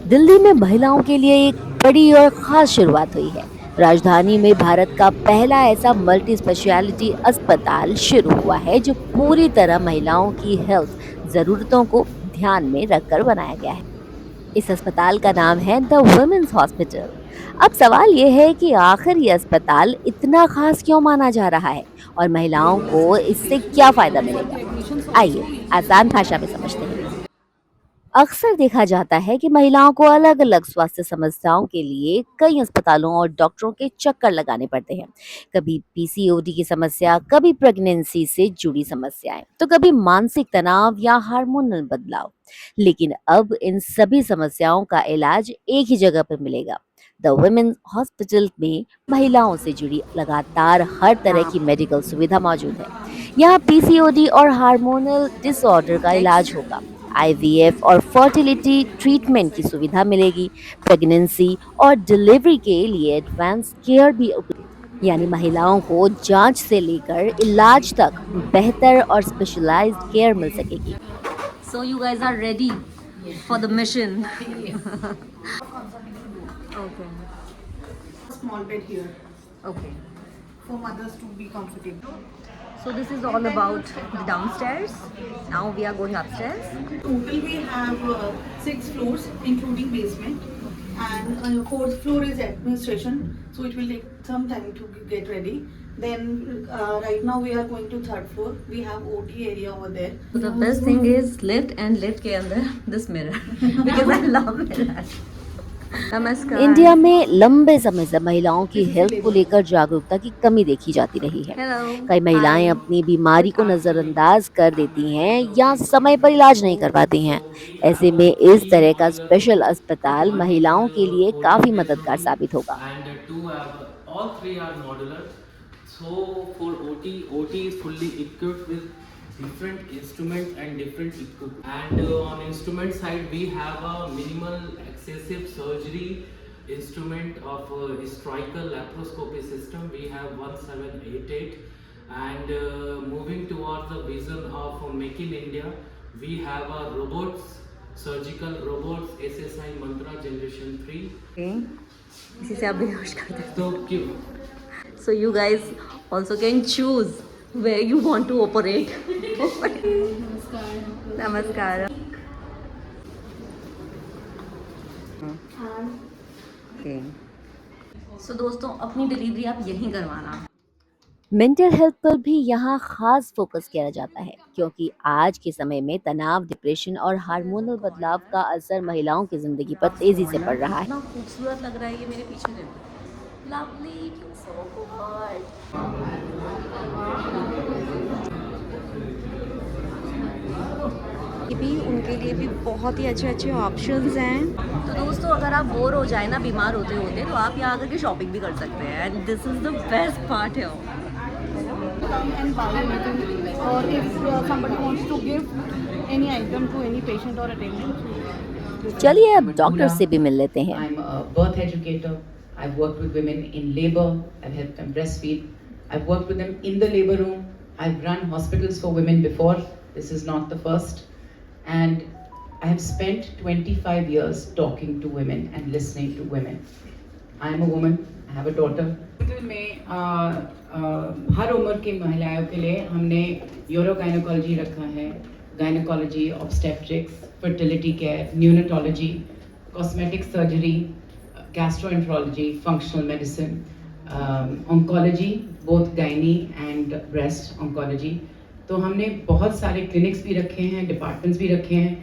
दिल्ली में महिलाओं के लिए एक बड़ी और खास शुरुआत हुई है। राजधानी में भारत का पहला ऐसा मल्टी स्पेशलिटी अस्पताल शुरू हुआ है जो पूरी तरह महिलाओं की हेल्थ जरूरतों को ध्यान में रखकर बनाया गया है। इस अस्पताल का नाम है द वुमेन्स हॉस्पिटल। अब सवाल यह है कि आखिर ये अस्पताल इतना खास क्यों माना जा रहा है और महिलाओं को इससे क्या फायदा मिलेगा। आइए आसान भाषा में समझते हैं। अक्सर देखा जाता है कि महिलाओं को अलग-अलग स्वास्थ्य समस्याओं के लिए कई अस्पतालों और डॉक्टरों के चक्कर लगाने पड़ते हैं। कभी पीसीओडी की समस्या, कभी प्रेगनेंसी से जुड़ी समस्याएं, तो कभी मानसिक तनाव या हार्मोनल बदलाव। लेकिन अब इन सभी समस्याओं का इलाज एक ही जगह पर मिलेगा। द वुमेन्स हॉस्पिटल में महिलाओं से जुड़ी लगातार हर तरह की मेडिकल सुविधा मौजूद है। यहाँ पीसीओडी और हार्मोनल डिसऑर्डर का इलाज Next. होगा। आईवीएफ और फर्टिलिटी ट्रीटमेंट की सुविधा मिलेगी। प्रेगनेंसी और डिलीवरी के लिए एडवांस केयर भी उपलब्ध, यानी महिलाओं को जांच से लेकर इलाज तक बेहतर और स्पेशलाइज्ड केयर मिल सकेगी। So you guys are ready Yes. for the mission. Yes. Okay. Small bed here Okay. for mothers to be comfortable. So this is all about the downstairs. Now we are going upstairs. Total we have 6 floors, including basement, and fourth floor is administration. So it will take some time to get ready. Then right now we are going to third floor. We have OT area over there. So the best thing is lift and lift के अंदर this mirror because I love mirror. नमस्कार। India में लंबे समय से महिलाओं की health को लेकर जागरूकता की कमी देखी जाती रही है। कई महिलाएं अपनी बीमारी को नजरअंदाज कर देती हैं या समय पर इलाज नहीं करवाती हैं। ऐसे में इस तरह का स्पेशल अस्पताल महिलाओं के लिए OT काफी मददगार patient साबित होगा। and two have all three are modular. So for OT is fully equipped with different instrument and different equipment. And on instrument side, we have a minimal excessive surgery instrument of historical laparoscopy system. We have 1788, and moving towards the vision of Make in India, we have a robots, surgical robots, SSI Mantra Generation 3. Okay. इसी से आप बेहोश कर देते So, So you guys also can choose where you want to operate. नमस्कार। Okay. So दोस्तों अपनी delivery आप यहीं करवाना। मेंटल हेल्थ पर भी यहाँ खास फोकस किया जाता है क्योंकि आज के समय में तनाव, डिप्रेशन और हार्मोनल बदलाव का असर महिलाओं की जिंदगी पर तेजी से पड़ रहा है। इतना खूबसूरत लग रहा है ये मेरे पीछे देखो। Lovely, so good. ये भी उनके लिए भी बहुत ही अच्छे ऑप्शंस हैं। तो दोस्तों अगर आप बोर हो जाए ना बीमार होते होते तो आप यहाँ आकर के शॉपिंग भी कर सकते हैं and this is the best part है। Come and buy anything, or if somebody wants to give any item to any patient or attendant. चलिए अब डॉक्टर से भी मिल लेते हैं। I'm a birth educator. I've worked with women in labor. I've helped them breastfeed. I've worked with them in the labor room. I've run hospitals for women before. This is not the first. And I have spent 25 years talking to women and listening to women. I am a woman. I have a daughter. Hospital में हर उम्र की महिलाओं के लिए हमने urogynaecology रखा है, gynaecology, obstetrics, fertility care, neonatology, cosmetic surgery, gastroenterology, functional medicine, oncology, both gynae and breast oncology. तो हमने बहुत सारे क्लिनिक्स भी रखे हैं, डिपार्टमेंट्स भी रखे हैं।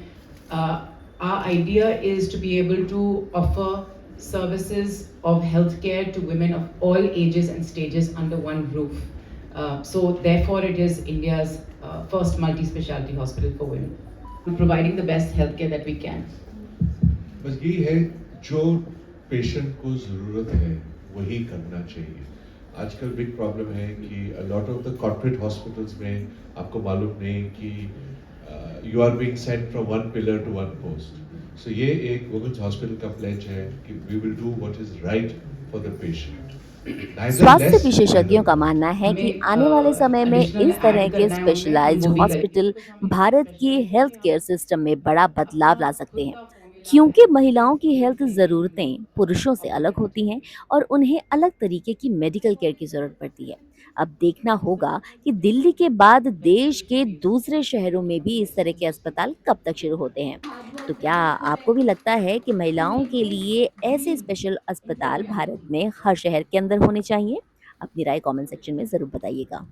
Our idea is to be able to offer services of healthcare to women of all ages and stages under one roof. So therefore it is India's first multi-specialty hospital for women, providing the best healthcare that we can. बस यही है जो patient को ज़रूरत है वही करना चाहिए। आजकल बिग प्रॉब्लम है कि lot of the corporate hospitals में आपको मालूम नहीं कि you are being sent from one pillar to one post. So ये एक वुमेन्स हॉस्पिटल का प्लेज है कि we will do what is right for the patient. स्वास्थ्य विशेषज्ञों का मानना है कि आने वाले समय में इस तरह के स्पेशलाइज्ड हॉस्पिटल भारत की हेल्थ केयर सिस्टम में बड़ा बदलाव ला सकते हैं। क्योंकि महिलाओं की हेल्थ ज़रूरतें पुरुषों से अलग होती हैं और उन्हें अलग तरीके की मेडिकल केयर की ज़रूरत पड़ती है। अब देखना होगा कि दिल्ली के बाद देश के दूसरे शहरों में भी इस तरह के अस्पताल कब तक शुरू होते हैं। तो क्या आपको भी लगता है कि महिलाओं के लिए ऐसे स्पेशल अस्पताल भारत में हर शहर के अंदर होने चाहिए? अपनी राय कमेंट सेक्शन में ज़रूर बताइएगा।